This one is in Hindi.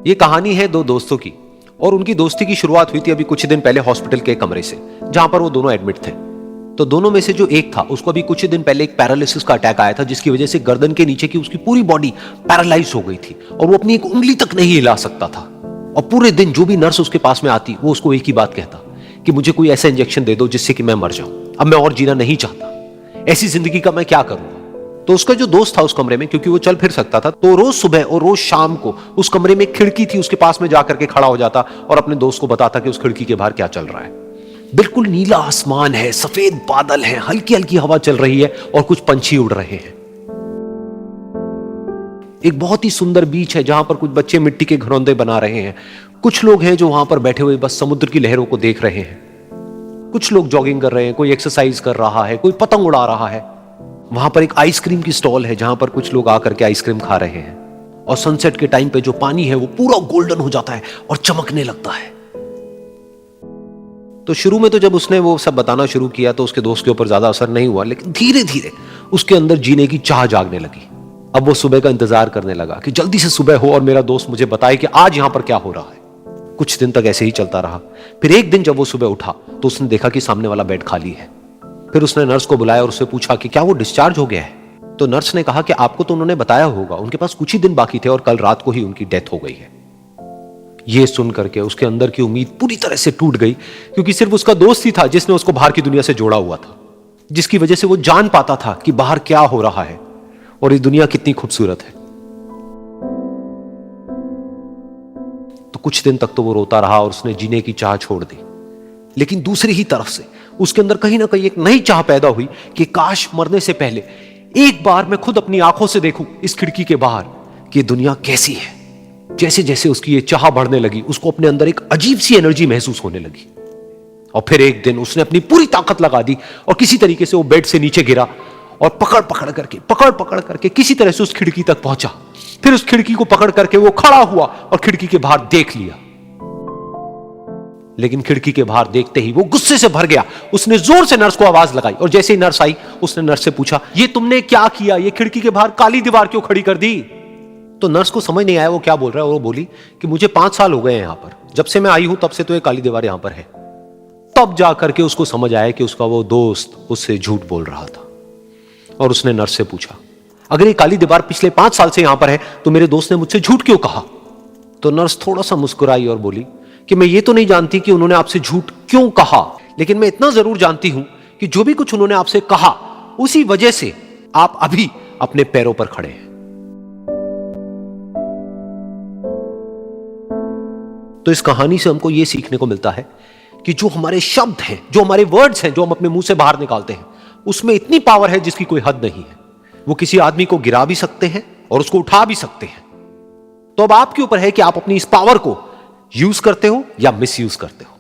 ये कहानी है दो दोस्तों की और उनकी दोस्ती की शुरुआत हुई थी अभी कुछ दिन पहले हॉस्पिटल के कमरे से, जहां पर वो दोनों एडमिट थे। तो दोनों में से जो एक था उसको अभी कुछ दिन पहले एक पैरालिसिस का अटैक आया था, जिसकी वजह से गर्दन के नीचे की उसकी पूरी बॉडी पैरालाइज हो गई थी और वो अपनी एक उंगली तक नहीं हिला सकता था। और पूरे दिन जो भी नर्स उसके पास में आती वो उसको एक ही बात कहता कि मुझे कोई ऐसा इंजेक्शन दे दो जिससे कि मैं मर जाऊं, अब मैं और जीना नहीं चाहता, ऐसी जिंदगी का मैं क्या करूंगा। तो उसका जो दोस्त था उस कमरे में, क्योंकि वो चल फिर सकता था, तो रोज सुबह और रोज शाम को उस कमरे में एक खिड़की थी, उसके पास में जाकर के खड़ा हो जाता और अपने दोस्त को बताता कि उस खिड़की के बाहर क्या चल रहा है। बिल्कुल नीला आसमान है, सफेद बादल है, हल्की हल्की हवा चल रही है और कुछ पंछी उड़ रहे हैं। एक बहुत ही सुंदर बीच है जहां पर कुछ बच्चे मिट्टी के घरौंदे बना रहे हैं। कुछ लोग हैं जो वहां पर बैठे हुए बस समुद्र की लहरों को देख रहे हैं। कुछ लोग जॉगिंग कर रहे हैं, कोई एक्सरसाइज कर रहा है, कोई पतंग उड़ा रहा है। वहां पर एक आइसक्रीम की स्टॉल है जहां पर कुछ लोग आकर के आइसक्रीम खा रहे हैं। और सनसेट के टाइम पे जो पानी है वो पूरा गोल्डन हो जाता है और चमकने लगता है। तो शुरू में तो जब उसने वो सब बताना शुरू किया तो उसके दोस्त के ऊपर ज्यादा असर नहीं हुआ, लेकिन धीरे धीरे उसके अंदर जीने की चाह जागने लगी। अब वो सुबह का इंतजार करने लगा कि जल्दी से सुबह हो और मेरा दोस्त मुझे बताए कि आज यहां पर क्या हो रहा है। कुछ दिन तक ऐसे ही चलता रहा। फिर एक दिन जब वो सुबह उठा तो उसने देखा कि सामने वाला बेड खाली है। फिर उसने नर्स को बुलाया और उससे पूछा कि क्या वो डिस्चार्ज हो गया है। तो नर्स ने कहा कि आपको तो उन्होंने बताया होगा, उनके पास कुछ ही दिन बाकी थे और कल रात को ही उनकी डेथ हो गई है। ये सुन करके उसके अंदर की उम्मीद पूरी तरह से टूट गई, क्योंकि सिर्फ उसका दोस्त ही था जिसने उसको बाहर की दुनिया से जोड़ा हुआ था, जिसकी वजह से वो जान पाता था कि बाहर क्या हो रहा है और ये दुनिया कितनी खूबसूरत है। तो कुछ दिन तक तो वो रोता रहा और उसने जीने की चाह छोड़ दी। लेकिन दूसरी ही तरफ से उसके अंदर कहीं ना कहीं एक नई चाह पैदा हुई कि काश मरने से पहले एक बार मैं खुद अपनी आंखों से देखूं इस खिड़की के बाहर कि दुनिया कैसी है। जैसे जैसे उसकी ये चाह बढ़ने लगी, उसको अपने अंदर एक अजीब सी एनर्जी महसूस होने लगी। और फिर एक दिन उसने अपनी पूरी ताकत लगा दी और किसी तरीके से वो बेड से नीचे गिरा और पकड़ पकड़ करके किसी तरह से उस खिड़की तक पहुंचा। फिर उस खिड़की को पकड़ करके वो खड़ा हुआ और खिड़की के बाहर देख लिया। लेकिन खिड़की के बाहर देखते ही वो गुस्से से भर गया। उसने जोर से नर्स को आवाज लगाई और जैसे ही नर्स आई उसने नर्स से पूछा, ये तुमने क्या किया, ये खिड़की के बाहर काली दीवार क्यों खड़ी कर दी। तो नर्स को समझ नहीं आया वो क्या बोल रहा है और वो बोली कि मुझे 5 साल हो गए हैं यहां पर, जब से मैं आई हूं तब से तो ये काली दीवार यहां पर है। तब जाकर के उसको समझ आया कि उसका वो दोस्त उससे झूठ बोल रहा था। और उसने नर्स से पूछा, अगर ये काली दीवार पिछले 5 साल से यहां पर है तो मेरे दोस्त ने मुझसे झूठ क्यों कहा। तो नर्स थोड़ा सा मुस्कुराई और बोली कि मैं ये तो नहीं जानती कि उन्होंने आपसे झूठ क्यों कहा, लेकिन मैं इतना जरूर जानती हूं कि जो भी कुछ उन्होंने आपसे कहा उसी वजह से आप अभी अपने पैरों पर खड़े हैं। तो इस कहानी से हमको यह सीखने को मिलता है कि जो हमारे शब्द हैं, जो हमारे वर्ड्स हैं, जो हम अपने मुंह से बाहर निकालते हैं, उसमें इतनी पावर है जिसकी कोई हद नहीं है। वो किसी आदमी को गिरा भी सकते हैं और उसको उठा भी सकते हैं। तो अब आपके ऊपर है कि आप अपनी इस पावर को यूज करते हो या मिस यूज करते हो।